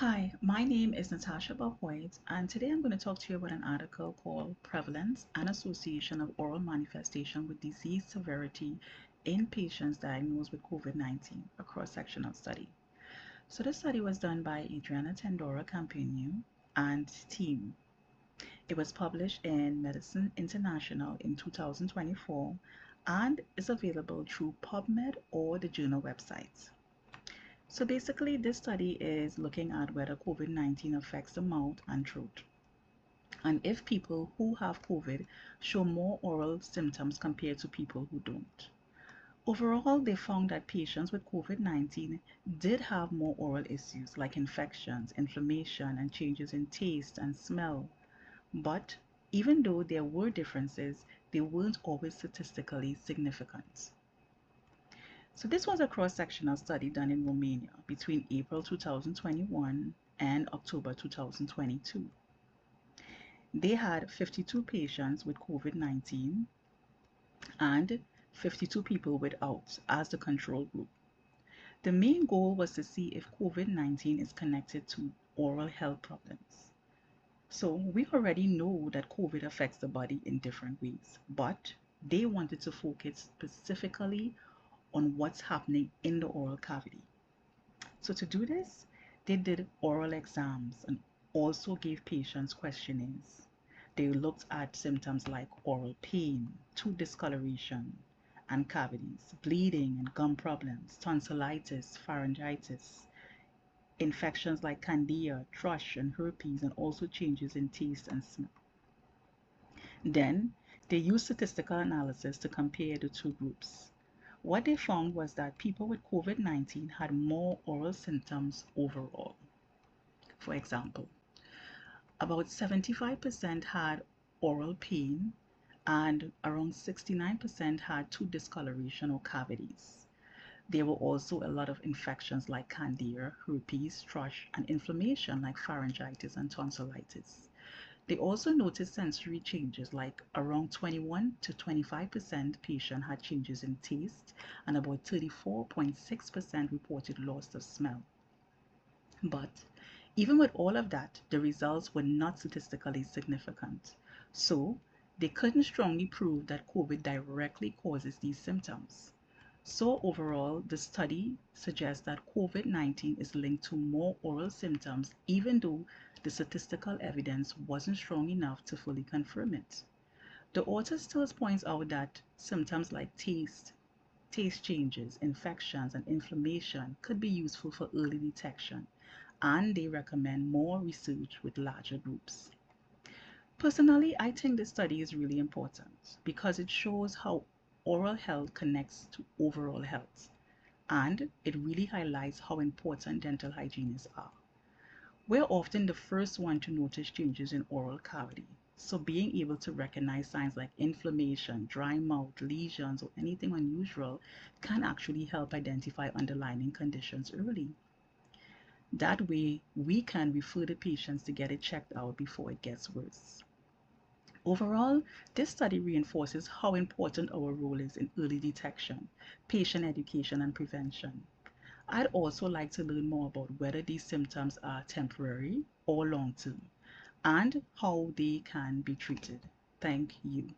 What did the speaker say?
Hi, my name is Natasha Bob-White, and today I'm going to talk to you about an article called Prevalence and Association of Oral Manifestation with Disease Severity in Patients Diagnosed with COVID-19, a cross-sectional study. So this study was done by Adriana-Teodora Campeanu and team. It was published in Medicine International in 2024 and is available through PubMed or the journal website. So basically, this study is looking at whether COVID-19 affects the mouth and throat, and if people who have COVID show more oral symptoms compared to people who don't. Overall, they found that patients with COVID-19 did have more oral issues like infections, inflammation, and changes in taste and smell. But even though there were differences, they weren't always statistically significant. So this was a cross-sectional study done in Romania between April 2021 and October 2022. They had 52 patients with COVID-19 and 52 people without as the control group. The main goal was to see if COVID-19 is connected to oral health problems. So we already know that COVID affects the body in different ways, but they wanted to focus specifically on what's happening in the oral cavity. So to do this, they did oral exams and also gave patients questionnaires. They looked at symptoms like oral pain, tooth discoloration and cavities, bleeding and gum problems, tonsillitis, pharyngitis, infections like candida, thrush and herpes, and also changes in taste and smell. Then they used statistical analysis to compare the two groups. What they found was that people with COVID-19 had more oral symptoms overall. For example, about 75% had oral pain and around 69% had tooth discoloration or cavities. There were also a lot of infections like candida, herpes, thrush, and inflammation like pharyngitis and tonsillitis. They also noticed sensory changes, like around 21 to 25% patient had changes in taste and about 34.6% reported loss of smell. But even with all of that, the results were not statistically significant. So they couldn't strongly prove that COVID directly causes these symptoms. So overall, the study suggests that COVID-19 is linked to more oral symptoms, even though the statistical evidence wasn't strong enough to fully confirm it. The author still points out that symptoms like taste changes, infections, and inflammation could be useful for early detection, and they recommend more research with larger groups. Personally, I think this study is really important because it shows how oral health connects to overall health, and it really highlights how important dental hygienists are. We're often the first one to notice changes in oral cavity, so being able to recognize signs like inflammation, dry mouth, lesions, or anything unusual can actually help identify underlying conditions early. That way, we can refer the patients to get it checked out before it gets worse. Overall, this study reinforces how important our role is in early detection, patient education, and prevention. I'd also like to learn more about whether these symptoms are temporary or long-term and how they can be treated. Thank you.